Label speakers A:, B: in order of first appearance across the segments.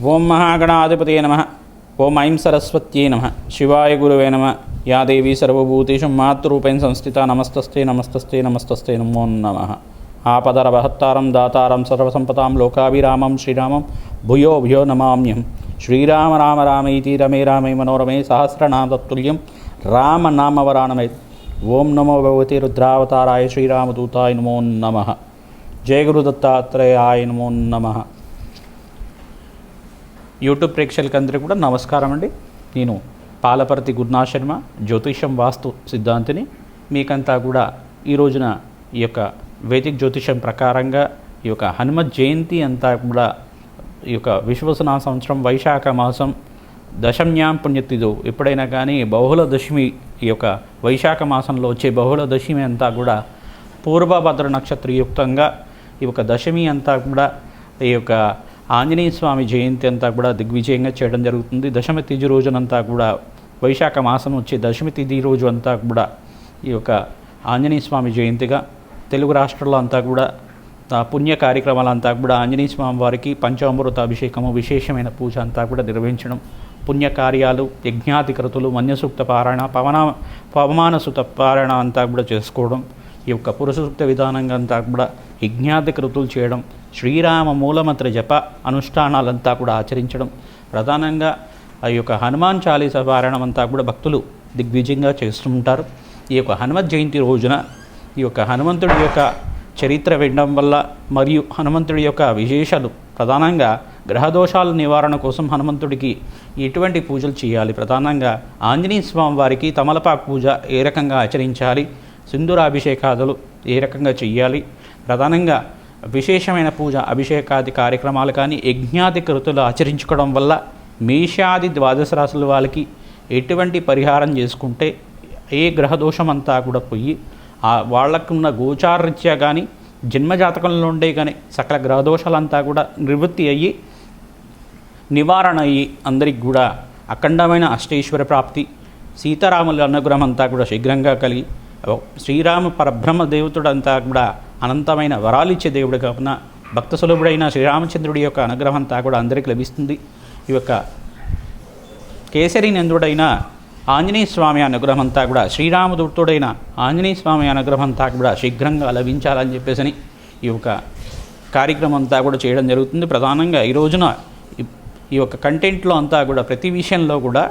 A: ఓం మహాగణాధిపతయే నమః. ఓం ఐం సరస్వత్యై నమః. శివాయ గురవే నమః. యా దేవీ సర్వభూతేషు మాతృరూపేణ సంస్థితా నమస్తస్తే నమస్తస్తే నమస్తస్తే నమో నమః. ఆపదరవహత్తారం దాతారం సర్వసంపదాం లోకాభిరామం శ్రీరామం భూయో భూయో నమామ్యహం. శ్రీరామ రామ రామేతి రమే రామే మనోరమే సహస్రనామ తత్తుల్యం రామనామవరాణమే. ఓం నమో భగవతే రుద్రావతారాయ శ్రీరామదూతాయ నమో నమః. జయ గురు దత్తాత్రేయాయ నమో నమః. యూట్యూబ్ ప్రేక్షకులందరికీ కూడా నమస్కారం అండి. నేను పాలపర్తి గురునాథ్ శర్మ, జ్యోతిషం వాస్తు సిద్ధాంతిని. మీకంతా కూడా ఈ రోజున ఈ యొక్క వేదిక్ జ్యోతిషం ప్రకారంగా ఈ యొక్క హనుమత్ జయంతి అంతా కూడా ఈ యొక్క విశ్వసన సంవత్సరం వైశాఖ మాసం దశమ్యాం పుణ్యతిథు ఎప్పుడైనా కానీ బహుళ దశమి, ఈ యొక్క వైశాఖ మాసంలో వచ్చే బహుళ దశమి అంతా కూడా పూర్వభద్ర నక్షత్రయుక్తంగా ఈ యొక్క దశమి అంతా కూడా ఈ యొక్క ఆంజనేయ స్వామి జయంతి అంతా కూడా దిగ్విజయంగా చేయడం జరుగుతుంది. దశమి తిథి రోజునంతా కూడా వైశాఖ మాసం వచ్చే దశమి తిథి రోజు అంతా కూడా ఈ యొక్క ఆంజనేయ స్వామి జయంతిగా తెలుగు రాష్ట్రాల్లో అంతా కూడా పుణ్య కార్యక్రమాలంతా కూడా ఆంజనేయ స్వామి వారికి పంచామృత అభిషేకము, విశేషమైన పూజ అంతా కూడా నిర్వహించడం, పుణ్యకార్యాలు, యజ్ఞాధికృతులు, మన్యసూక్త పారాయణ, పవమానసూక్త పారాయణ అంతా కూడా చేసుకోవడం, ఈ యొక్క పురుషసూక్త విధానంగా అంతా కూడా యజ్ఞాధికృతులు చేయడం, శ్రీరామ మూలమంత్ర జప అనుష్ఠానాలంతా కూడా ఆచరించడం, ప్రధానంగా ఆ యొక్క హనుమాన్ చాలీస పారాయణం అంతా కూడా భక్తులు దిగ్విజయంగా చేస్తుంటారు. ఈ యొక్క హనుమత్ జయంతి రోజున ఈ యొక్క హనుమంతుడి యొక్క చరిత్ర వినడం వల్ల మరియు హనుమంతుడి యొక్క విశేషాలు, ప్రధానంగా గ్రహదోషాల నివారణ కోసం హనుమంతుడికి ఎటువంటి పూజలు చేయాలి, ప్రధానంగా ఆంజనేయ స్వామి వారికి తమలపాకు పూజ ఏ రకంగా ఆచరించాలి, సింధూరాభిషేకాదులు ఏ రకంగా చెయ్యాలి, ప్రధానంగా విశేషమైన పూజ అభిషేకాది కార్యక్రమాలు కానీ యజ్ఞాది కృతులు ఆచరించుకోవడం వల్ల మేషాది ద్వాదశ రాశుల వాళ్ళకి ఎటువంటి పరిహారం చేసుకుంటే ఏ గ్రహదోషం అంతా కూడా పోయి వాళ్ళకున్న గోచారరీత్యా కానీ జన్మజాతకంలో ఉండే కానీ సకల గ్రహదోషాలంతా కూడా నివృత్తి అయ్యి నివారణ అయ్యి అందరికి కూడా అఖండమైన అష్టైశ్వర్య ప్రాప్తి, సీతారాముల అనుగ్రహం అంతా కూడా శీఘ్రంగా కలిగి శ్రీరామ పరబ్రహ్మ దేవతుడంతా కూడా అనంతమైన వరాలిచ్చే దేవుడు కావున భక్త సులభుడైన శ్రీరామచంద్రుడి యొక్క అనుగ్రహం అంతా కూడా అందరికీ లభిస్తుంది. ఈ యొక్క కేసరి నందుడైన ఆంజనేయ స్వామి అనుగ్రహం అంతా కూడా శ్రీరామదూతుడైన ఆంజనేయ స్వామి అనుగ్రహం అంతా కూడా శీఘ్రంగా లభించాలని చెప్పేసి ఈ యొక్క కార్యక్రమం అంతా కూడా చేయడం జరుగుతుంది. ప్రధానంగా ఈ రోజున ఈ యొక్క కంటెంట్లో అంతా కూడా ప్రతి విషయంలో కూడా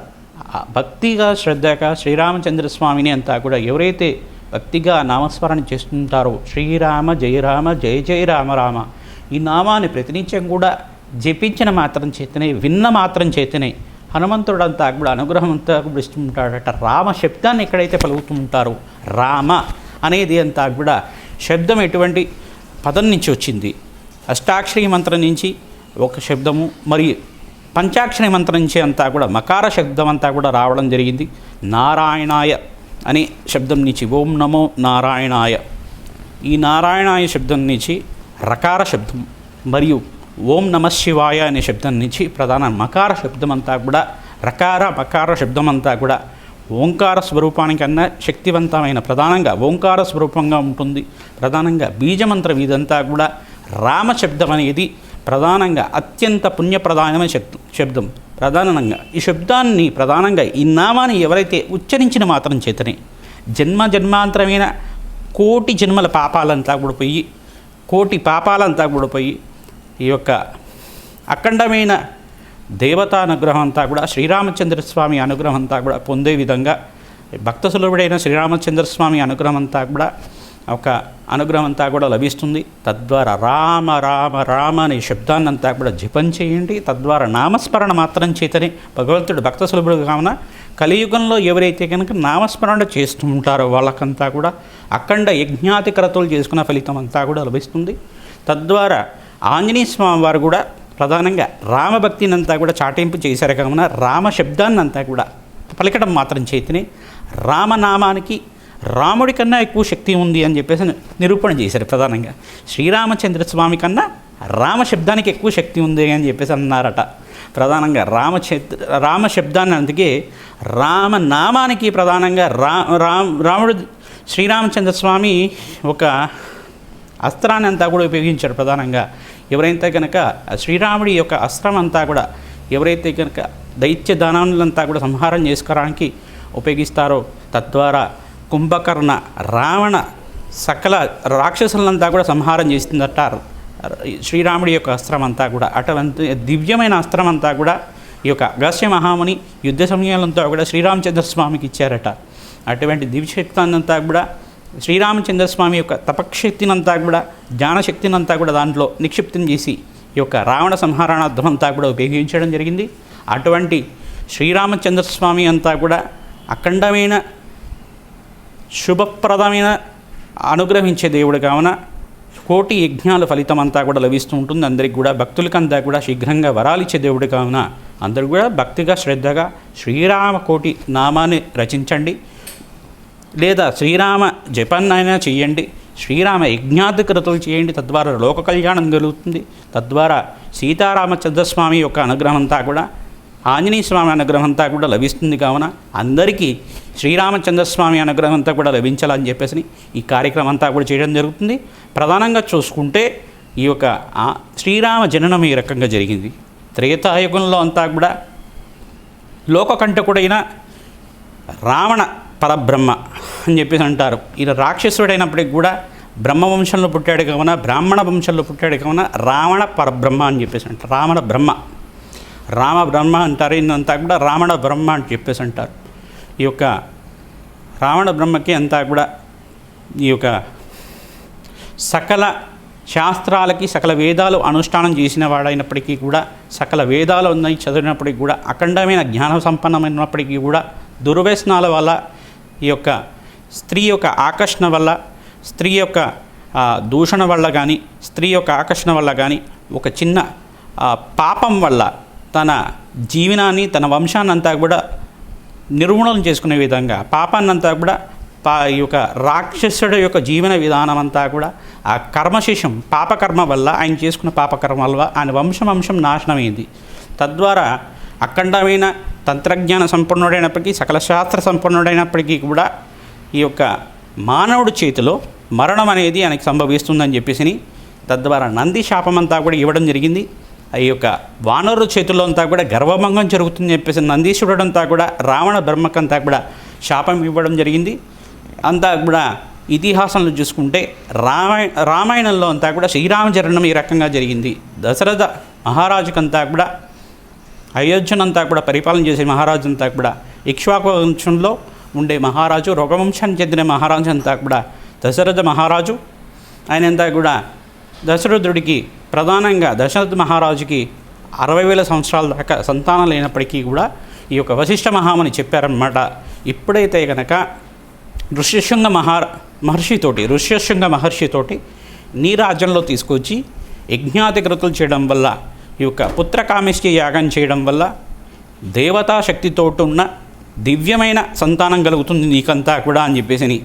A: భక్తిగా శ్రద్ధగా శ్రీరామచంద్ర స్వామిని అంతా కూడా ఎవరైతే భక్తిగా నామస్మరణ చేస్తుంటారో శ్రీరామ జయ రామ జయ జయ రామ రామ ఈ నామాన్ని ప్రతినిత్యం కూడా జపించిన మాత్రం చేతనే, విన్న మాత్రం చేతనే హనుమంతుడంతా కూడా అనుగ్రహం అంతా కూడా ఇస్తుంటాడట. రామ శబ్దాన్ని ఎక్కడైతే పలుకుతుంటారో, రామ అనేది అంతా కూడా శబ్దం ఎటువంటి పదం నుంచి వచ్చింది, అష్టాక్షరి మంత్రం నుంచి ఒక శబ్దము, మరియు పంచాక్షరి మంత్రం నుంచి అంతా కూడా మకార శబ్దం అంతా కూడా రావడం జరిగింది. నారాయణాయ అనే శబ్దం నుంచి ఓం నమో నారాయణాయ, ఈ నారాయణాయ శబ్దం నుంచి రకార శబ్దం మరియు ఓం నమ శివాయ అనే శబ్దం నుంచి ప్రధాన మకార శబ్దం అంతా కూడా రకార మకార శబ్దం అంతా కూడా ఓంకార స్వరూపానికన్నా శక్తివంతమైన ప్రధానంగా ఓంకార స్వరూపంగా ఉంటుంది. ప్రధానంగా బీజమంత్రం ఇదంతా కూడా రామ శబ్దం అనేది ప్రధానంగా అత్యంత పుణ్యప్రధానమైన శబ్దం. ప్రధానంగా ఈ శబ్దాన్ని ప్రధానంగా ఈ నామాన్ని ఎవరైతే ఉచ్చరించిన మాత్రం చేతనే జన్మాంతరమైన కోటి జన్మల పాపాలంతా కూడా పోయి, కోటి పాపాలంతా కూడా పోయి ఈ యొక్క అఖండమైన దేవతా అనుగ్రహం అంతా కూడా శ్రీరామచంద్ర స్వామి అనుగ్రహం అంతా కూడా పొందే విధంగా భక్త సులభుడైన శ్రీరామచంద్ర స్వామి అనుగ్రహం అంతా కూడా ఒక అనుగ్రహం అంతా కూడా లభిస్తుంది. తద్వారా రామ రామ రామ అనే శబ్దాన్ని అంతా కూడా జపం చేయండి. తద్వారా నామస్మరణ మాత్రం చేతనే భగవంతుడు భక్త సులభుడు కావున కలియుగంలో ఎవరైతే కనుక నామస్మరణ చేస్తూ ఉంటారో వాళ్ళకంతా కూడా అఖండ యజ్ఞాతి క్రతువులు చేసుకున్న ఫలితం అంతా కూడా లభిస్తుంది. తద్వారా ఆంజనేయ స్వామి వారు కూడా ప్రధానంగా రామభక్తిని అంతా కూడా చాటింపు చేశారు కావున రామ శబ్దాన్ని అంతా కూడా పలికడం మాత్రం చేతనే రామనామానికి రాముడి కన్నా ఎక్కువ శక్తి ఉంది అని చెప్పేసి నిరూపణ చేశారు. ప్రధానంగా శ్రీరామచంద్ర స్వామి కన్నా రామ శబ్దానికి ఎక్కువ శక్తి ఉంది అని చెప్పేసి అన్నారట. ప్రధానంగా రామ శబ్దాన్ని, అందుకే రామనామానికి ప్రధానంగా రాముడు శ్రీరామచంద్ర స్వామి ఒక అస్త్రాన్ని అంతా కూడా ఉపయోగించారు. ప్రధానంగా ఎవరైతే కనుక శ్రీరాముడి యొక్క అస్త్రం అంతా కూడా ఎవరైతే కనుక దైత్య దానాలంతా కూడా సంహారం చేసుకోవడానికి ఉపయోగిస్తారో, తద్వారా కుంభకర్ణ, రావణ సకల రాక్షసులంతా కూడా సంహారం చేస్తుందట శ్రీరాముడి యొక్క అస్త్రం అంతా కూడా. అటువంటి దివ్యమైన అస్త్రం అంతా కూడా ఈ యొక్క అగస్త్య మహాముని యుద్ధ సమయంలో కూడా శ్రీరామచంద్రస్వామికి ఇచ్చారట. అటువంటి దివ్యశక్తినంతా కూడా శ్రీరామచంద్రస్వామి యొక్క తపశక్తినంతా కూడా, జ్ఞానశక్తినంతా కూడా దాంట్లో నిక్షిప్తం చేసి ఈ యొక్క రావణ సంహారణార్థం అంతా కూడా ఉపయోగించడం జరిగింది. అటువంటి శ్రీరామచంద్రస్వామి అంతా కూడా అఖండమైన శుభప్రదమైన అనుగ్రహించే దేవుడు కావున కోటి యజ్ఞాల ఫలితం అంతా కూడా లభిస్తూ ఉంటుంది. అందరికి కూడా భక్తులకంతా కూడా శీఘ్రంగా వరాలిచ్చే దేవుడు కావున అందరూ కూడా భక్తిగా శ్రద్ధగా శ్రీరామ కోటి నామాన్ని రచించండి, లేదా శ్రీరామ జపాన్నైనా చేయండి, శ్రీరామ యజ్ఞాధికృతులు చేయండి. తద్వారా లోక కళ్యాణం కలుగుతుంది. తద్వారా సీతారామచంద్రస్వామి యొక్క అనుగ్రహం అంతా కూడా, ఆంజనేయ స్వామి అనుగ్రహం అంతా కూడా లభిస్తుంది. కావున అందరికీ శ్రీరామచంద్రస్వామి అనుగ్రహం అంతా కూడా లభించాలని చెప్పేసి ఈ కార్యక్రమం అంతా కూడా చేయడం జరుగుతుంది. ప్రధానంగా చూసుకుంటే ఈ యొక్క శ్రీరామ జననం ఈ రకంగా జరిగింది. త్రేతాయుగంలో అంతా కూడా లోకకంఠకుడైన రావణ పరబ్రహ్మ అని చెప్పేసి అంటారు. ఈయన రాక్షసుడైనప్పటికి కూడా బ్రహ్మవంశంలో పుట్టాడు కావున, బ్రాహ్మణ వంశంలో పుట్టాడు కావున రావణ పరబ్రహ్మ అని చెప్పేసి అంటారు. రావణ బ్రహ్మ, రామ బ్రహ్మ అంటారు. ఈయనంతా కూడా రావణ బ్రహ్మ అని చెప్పేసి అంటారు. ఈ యొక్క రావణ బ్రహ్మకి అంతా కూడా ఈ యొక్క సకల శాస్త్రాలకి సకల వేదాలు అనుష్ఠానం చేసిన వాడైనప్పటికీ కూడా, సకల వేదాలు ఉన్నాయి చదివినప్పటికీ కూడా, అఖండమైన జ్ఞాన సంపన్నమైనప్పటికీ కూడా దుర్వ్యసనాల వల్ల, ఈ యొక్క స్త్రీ యొక్క ఆకర్షణ వల్ల, స్త్రీ యొక్క దూషణ వల్ల కానీ, స్త్రీ యొక్క ఆకర్షణ వల్ల కానీ, ఒక చిన్న పాపం వల్ల తన జీవనాన్ని, తన వంశాన్ని అంతా కూడా నిర్మూలన చేసుకునే విధంగా పాపాన్నంతా కూడా ఈ యొక్క రాక్షసుడు యొక్క జీవన విధానం అంతా కూడా ఆ కర్మశేషం పాపకర్మ వల్ల, ఆయన చేసుకున్న పాపకర్మ వల్ల ఆయన వంశం నాశనమైంది. తద్వారా అఖండమైన తంత్రజ్ఞాన సంపన్నుడైనప్పటికీ, సకల శాస్త్ర సంపన్నుడైనప్పటికీ కూడా ఈ యొక్క మానవుడి చేతిలో మరణం అనేది ఆయనకి సంభవిస్తుందని చెప్పేసి తద్వారా నంది శాపం అంతా కూడా ఇవ్వడం జరిగింది. ఈ యొక్క వానరుల చేతుల్లో అంతా కూడా గర్వభంగం జరుగుతుందని చెప్పేసి నందీశ్వరుడు అంతా కూడా రావణ బ్రహ్మకంతా కూడా శాపం ఇవ్వడం జరిగింది. అంతా కూడా ఇతిహాసంలో చూసుకుంటే రామాయణంలో అంతా కూడా శ్రీరామచరణం ఈ రకంగా జరిగింది. దశరథ మహారాజుకంతా కూడా అయోధ్యనంతా కూడా పరిపాలన చేసే మహారాజు అంతా కూడా ఇక్ష్వాకు వంశంలో ఉండే మహారాజు, రఘువంశానికి చెందిన మహారాజు అంతా కూడా దశరథ మహారాజు. ఆయనంతా కూడా దశరథుడికి ప్రధానంగా దశరథ మహారాజుకి 60,000 సంవత్సరాల దాకా సంతానం లేనప్పటికీ కూడా ఈ యొక్క వశిష్ఠ మహాముని చెప్పారన్నమాట. ఇప్పుడైతే కనుక ఋష్యశృంగ మహర్షితోటి నీ రాజ్యంలో తీసుకొచ్చి యజ్ఞాధికృతులు చేయడం వల్ల, ఈ యొక్క పుత్రకామేష్టి యాగం చేయడం వల్ల దేవతా శక్తితో ఉన్న దివ్యమైన సంతానం కలుగుతుంది నీకంతా కూడా అని చెప్పేసి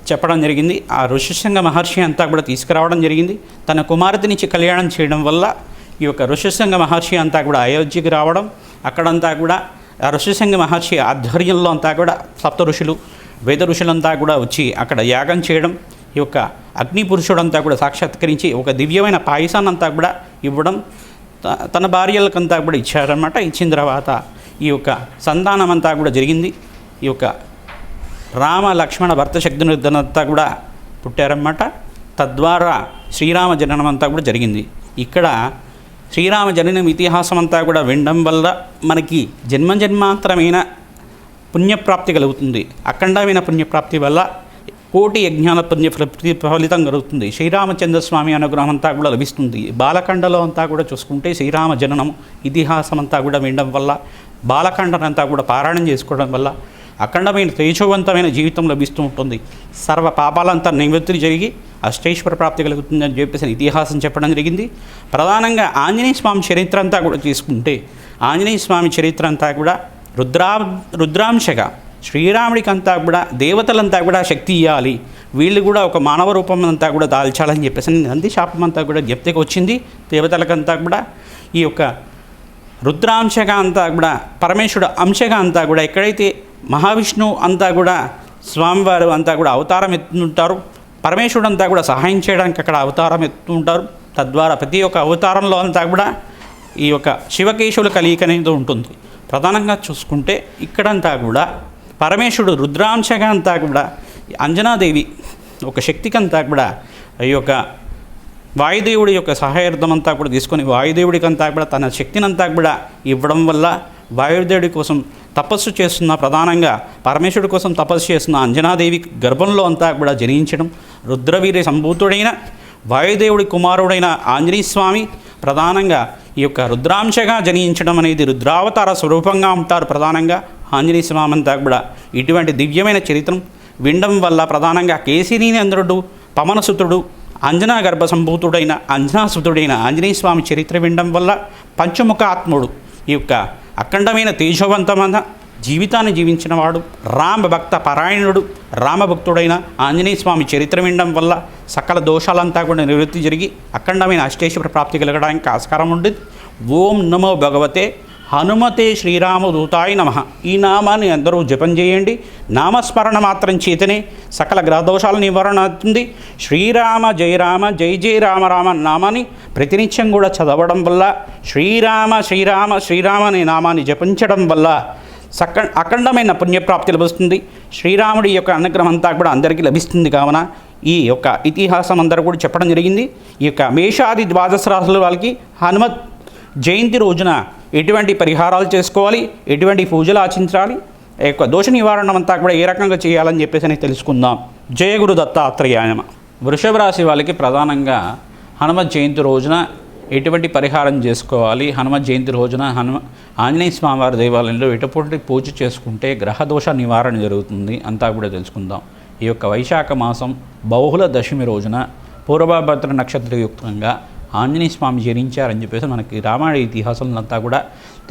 A: చెప్పడం జరిగింది. ఆ ఋష్యశృంగ మహర్షి అంతా కూడా తీసుకురావడం జరిగింది. తన కుమార్తెనిచ్చి కళ్యాణం చేయడం వల్ల ఈ యొక్క ఋష్యశృంగ మహర్షి అంతా కూడా అయోధ్యకి రావడం, అక్కడంతా కూడా ఆ ఋష్యశృంగ మహర్షి ఆధ్వర్యంలో అంతా కూడా సప్త ఋషులు, వేద ఋషులంతా కూడా వచ్చి అక్కడ యాగం చేయడం, ఈ యొక్క అగ్ని పురుషుడంతా కూడా సాక్షాత్కరించి ఒక దివ్యమైన పాయసాన్ని అంతా కూడా ఇవ్వడం, తన భార్యలకంతా కూడా ఇచ్చారన్నమాట. ఇచ్చిన తర్వాత ఈ యొక్క సంతానం అంతా కూడా జరిగింది. ఈ యొక్క రామ లక్ష్మణ భర్త శక్తినిధనంతా కూడా పుట్టారన్నమాట. తద్వారా శ్రీరామ జననం అంతా కూడా జరిగింది. ఇక్కడ శ్రీరామ జననం ఇతిహాసం అంతా కూడా వినడం వల్ల మనకి జన్మాంతరమైన పుణ్యప్రాప్తి కలుగుతుంది. అఖండమైన పుణ్యప్రాప్తి వల్ల కోటి యజ్ఞాన ఫలితం కలుగుతుంది. శ్రీరామచంద్రస్వామి అనుగ్రహం అంతా కూడా లభిస్తుంది. బాలకాండలో అంతా కూడా చూసుకుంటే శ్రీరామ జననం ఇతిహాసం అంతా కూడా వినడం వల్ల, బాలకాండనంతా కూడా పారాయణం చేసుకోవడం వల్ల అఖండమైన తేజవంతమైన జీవితం లభిస్తూ ఉంటుంది. సర్వ పాపాలంతా నివృత్తి జరిగి అష్టైశ్వర ప్రాప్తి కలుగుతుందని చెప్పేసి ఇతిహాసం చెప్పడం జరిగింది. ప్రధానంగా ఆంజనేయ స్వామి చరిత్ర అంతా కూడా తీసుకుంటే, ఆంజనేయ స్వామి చరిత్ర అంతా కూడా రుద్రాంశగా శ్రీరాముడికి అంతా కూడా దేవతలంతా కూడా శక్తి ఇవ్వాలి, వీళ్ళు కూడా ఒక మానవ రూపం అంతా కూడా దాల్చాలని చెప్పేసి నంది శాపం అంతా కూడా జ్ఞప్తికి వచ్చింది. దేవతలకంతా కూడా ఈ యొక్క రుద్రాంశగా అంతా కూడా పరమేశ్వరుడు అంశగా అంతా కూడా ఎక్కడైతే మహావిష్ణువు అంతా కూడా స్వామివారు అంతా కూడా అవతారం ఎత్తుంటారు, పరమేశ్వరుడు అంతా కూడా సహాయం చేయడానికి అక్కడ అవతారం ఎత్తుంటారు. తద్వారా ప్రతి ఒక్క అవతారంలో అంతా కూడా ఈ యొక్క శివకేశవుల కలయిక అనేది ఉంటుంది. ప్రధానంగా చూసుకుంటే ఇక్కడంతా కూడా పరమేశ్వరుడు రుద్రాంశగా అంతా కూడా అంజనాదేవి ఒక శక్తికంతా కూడా ఈ యొక్క వాయుదేవుడి యొక్క సహాయార్థం అంతా కూడా తీసుకొని వాయుదేవుడికి అంతా కూడా తన శక్తినంతా కూడా ఇవ్వడం వల్ల వాయుదేవుడి కోసం తపస్సు చేస్తున్న ప్రధానంగా పరమేశ్వరుడి కోసం తపస్సు చేస్తున్న అంజనాదేవి గర్భంలో అంతా కూడా జనించడం, రుద్రవీర్య సంభూతుడైన వాయుదేవుడి కుమారుడైన ఆంజనేయ స్వామి ప్రధానంగా ఈ యొక్క రుద్రాంశగా జనించడం అనేది రుద్రావతార స్వరూపంగా ఉంటారు. ప్రధానంగా ఆంజనేయ స్వామి అంతా కూడా ఇటువంటి దివ్యమైన చరిత్రం వినడం వల్ల ప్రధానంగా కేశినేంద్రుడు పవనసుతుడు అంజనా గర్భ సంభూతుడైన అంజనాసుతుడైన ఆంజనేయ స్వామి చరిత్ర వినడం వల్ల పంచముఖ ఆత్ముడు ఈ యొక్క అఖండమైన తేజవంతమైన జీవితాన్ని జీవించిన వాడు రామభక్త పరాయణుడు రామభక్తుడైన ఆంజనేయ స్వామి చరిత్ర వినడం వల్ల సకల దోషాలంతా కూడా నివృత్తి జరిగి అఖండమైన అష్టేశ్వర ప్రాప్తి కలగడానికి ఆస్కారం ఉండేది. ఓం నమో భగవతే హనుమతే శ్రీరామదూతాయ నమః. ఈ నామాన్ని అందరూ జపం చేయండి. నామస్మరణ మాత్రం చేతనే సకల గ్రహదోషాల నివారణ అవుతుంది. శ్రీరామ జయ రామ జయ జయ రామ రామ నామాన్ని ప్రతినిత్యం కూడా చదవడం వల్ల శ్రీరామ శ్రీరామ శ్రీరామ అనే నామాన్ని జపించడం వల్ల అఖండమైన పుణ్యప్రాప్తి లభిస్తుంది. శ్రీరాముడి యొక్క అనుగ్రహం అంతా కూడా అందరికీ లభిస్తుంది. కావున ఈ యొక్క ఇతిహాసం అందరూ కూడా చెప్పడం జరిగింది. ఈ యొక్క మేషాది ద్వాదశ రాశుల వాళ్ళకి హనుమత్ జయంతి రోజున ఎటువంటి పరిహారాలు చేసుకోవాలి, ఎటువంటి పూజలు ఆచరించాలి, ఈ యొక్క దోష నివారణ అంతా కూడా ఏ రకంగా చేయాలని చెప్పేసి తెలుసుకుందాం. జయ గురు దత్తాత్రేయాయ నమః. వృషభ రాశి వాళ్ళకి ప్రధానంగా హనుమత్ జయంతి రోజున ఎటువంటి పరిహారం చేసుకోవాలి, హనుమత్ జయంతి రోజున ఆంజనేయ స్వామివారి దేవాలయంలో ఎటువంటి పూజ చేసుకుంటే గ్రహదోష నివారణ జరుగుతుంది అంతా కూడా తెలుసుకుందాం. ఈ యొక్క వైశాఖ మాసం బహుళ దశమి రోజున పూర్వభద్ర నక్షత్రయుక్తంగా ఆంజనేయ స్వామి జరించారని చెప్పేసి మనకి రామాయణ ఇతిహాసంలో కూడా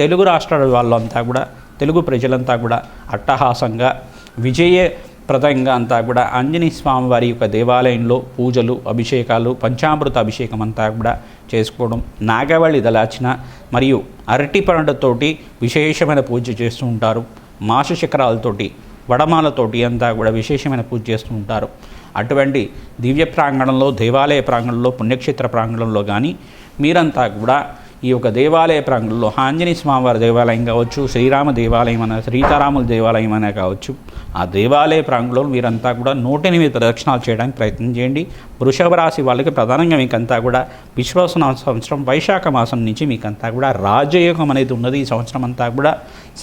A: తెలుగు రాష్ట్రాల వాళ్ళంతా కూడా తెలుగు ప్రజలంతా కూడా అట్టహాసంగా విజయప్రదంగా అంతా కూడా ఆంజనేయ స్వామి వారి యొక్క దేవాలయంలో పూజలు అభిషేకాలు పంచామృత అభిషేకం అంతా కూడా చేసుకోవడం, నాగవళి దళార్చన మరియు అరటి పండుతోటి విశేషమైన పూజ చేస్తూ ఉంటారు. మాసు చక్రాలతోటి వడమాలతోటి అంతా కూడా విశేషమైన పూజ చేస్తూ ఉంటారు. అటువంటి దివ్య ప్రాంగణంలో దేవాలయ ప్రాంగణంలో పుణ్యక్షేత్ర ప్రాంగణంలో కానీ మీరంతా కూడా ఈ యొక్క దేవాలయ ప్రాంగణంలో ఆంజనేయ స్వామివారి దేవాలయం కావచ్చు, శ్రీరామ దేవాలయం అనే సీతారాముల దేవాలయం అనే కావచ్చు, ఆ దేవాలయ ప్రాంగణంలో మీరంతా కూడా 108 ప్రదక్షిణాలు చేయడానికి ప్రయత్నం చేయండి. వృషభ రాశి వాళ్ళకి ప్రధానంగా మీకంతా కూడా విశ్వాసన సంవత్సరం వైశాఖ మాసం నుంచి మీకంతా కూడా రాజయోగం అనేది ఉన్నది. ఈ సంవత్సరం అంతా కూడా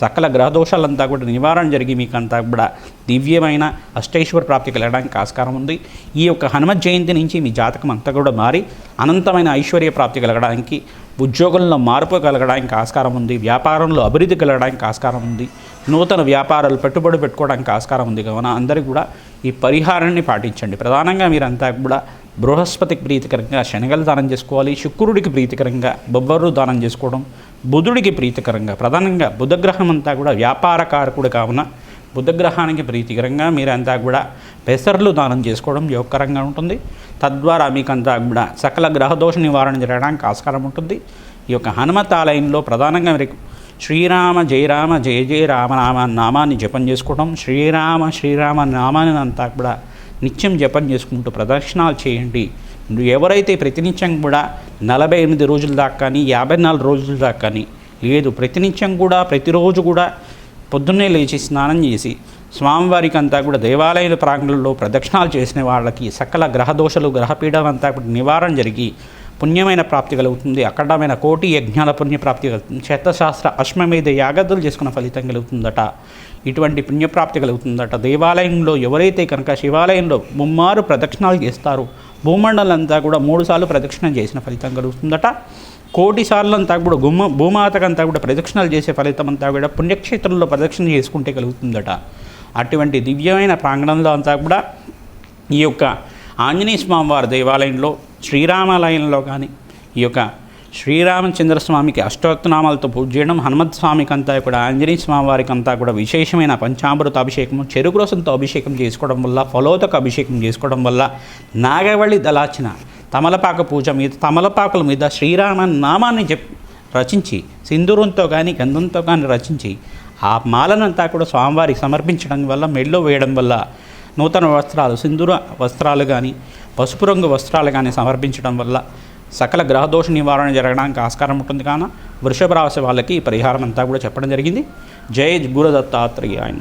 A: సకల గ్రహదోషాలంతా కూడా నివారణ జరిగి మీకంతా కూడా దివ్యమైన అష్టైశ్వర ప్రాప్తి కలగడానికి ఆస్కారం ఉంది. ఈ యొక్క హనుమత్ జయంతి నుంచి మీ జాతకం అంతా కూడా మారి అనంతమైన ఐశ్వర్య ప్రాప్తి కలగడానికి, ఉద్యోగంలో మార్పు కలగడానికి ఆస్కారం ఉంది, వ్యాపారంలో అభివృద్ధి కలగడానికి ఆస్కారం ఉంది, నూతన వ్యాపారాలు పెట్టుబడి పెట్టుకోవడానికి ఆస్కారం ఉంది. కావున అందరూ కూడా ఈ పరిహారాన్ని పాటించండి. ప్రధానంగా మీరంతా కూడా బృహస్పతికి ప్రీతికరంగా శనగలు దానం చేసుకోవాలి, శుక్రుడికి ప్రీతికరంగా బొబ్బర్రు దానం చేసుకోవడం, బుధుడికి ప్రీతికరంగా ప్రధానంగా బుధగ్రహం అంతా కూడా వ్యాపారకారకుడు కావున బుధగ్రహానికి ప్రీతికరంగా మీరంతా కూడా పెసర్లు దానం చేసుకోవడం యోగకరంగా ఉంటుంది. తద్వారా మీకంతా కూడా సకల గ్రహదోష నివారణ జరగడానికి ఆస్కారం ఉంటుంది. ఈ యొక్క హనుమత్ ఆలయంలో ప్రధానంగా మీరు శ్రీరామ జయ రామ జయ జయ రామనామ నామాన్ని జపం చేసుకోవడం, శ్రీరామ శ్రీరామ నామాన్ని అంతా కూడా నిత్యం జపం చేసుకుంటూ ప్రదక్షిణాలు చేయండి. ఎవరైతే ప్రతినిత్యం కూడా 48 రోజుల దాకా కానీ 54 రోజుల దాకా కానీ లేదు, ప్రతినిత్యం కూడా ప్రతిరోజు కూడా పొద్దున్నే లేచి స్నానం చేసి స్వామివారికి అంతా కూడా దేవాలయాల ప్రాంగణంలో ప్రదక్షిణాలు చేసిన వాళ్ళకి సకల గ్రహదోషాలు గ్రహపీడలు అంతా కూడా నివారణ జరిగి పుణ్యమైన ప్రాప్తి కలుగుతుంది. అఖండమైన కోటి యజ్ఞాల పుణ్యప్రాప్తి కలుగుతుంది. శతశాస్త్ర అశ్వమేధ యాగదులు చేసుకున్న ఫలితం కలుగుతుందట. ఇటువంటి పుణ్యప్రాప్తి కలుగుతుందట. దేవాలయంలో ఎవరైతే కనుక శివాలయంలో ముమ్మారు ప్రదక్షిణాలు చేస్తారో భూమండలంతా కూడా 3 సార్లు ప్రదక్షిణ చేసిన ఫలితం కలుగుతుందట. కోటి సార్లు అంతా కూడా భూమాతకంతా కూడా ప్రదక్షిణలు చేసే ఫలితం అంతా కూడా పుణ్యక్షేత్రంలో ప్రదక్షిణ చేసుకుంటే కలుగుతుందట. అటువంటి దివ్యమైన ప్రాంగణంలో అంతా కూడా ఈ యొక్క ఆంజనేయ స్వామి వారి దేవాలయంలో శ్రీరామాలయంలో కానీ ఈ యొక్క శ్రీరామచంద్రస్వామికి అష్టోత్తనామాలతో పూజ చేయడం, హనుమత్ స్వామికి అంతా కూడా ఆంజనేయ స్వామి వారికి అంతా కూడా విశేషమైన పంచామృత అభిషేకం, చెరుకు రసంతో అభిషేకం చేసుకోవడం వల్ల, ఫలోదక అభిషేకం చేసుకోవడం వల్ల, నాగవళి దళార్చన తమలపాక పూజ మీద తమలపాకుల మీద శ్రీరామ నామాన్ని రచించి సింధూరంతో కానీ గంధంతో కానీ రచించి ఆ మాలనంతా కూడా స్వామివారికి సమర్పించడం వల్ల, మెళ్ళో వేయడం వల్ల నూతన వస్త్రాలు సింధూర వస్త్రాలు కానీ పసుపు రంగు వస్త్రాలు కానీ సమర్పించడం వల్ల సకల గ్రహదోష నివారణ జరగడానికి ఆస్కారం ఉంటుంది. కాన వృషభ రాశి వాళ్ళకి ఈ పరిహారం అంతా కూడా చెప్పడం జరిగింది. జై గురు దత్తాత్రేయాయ.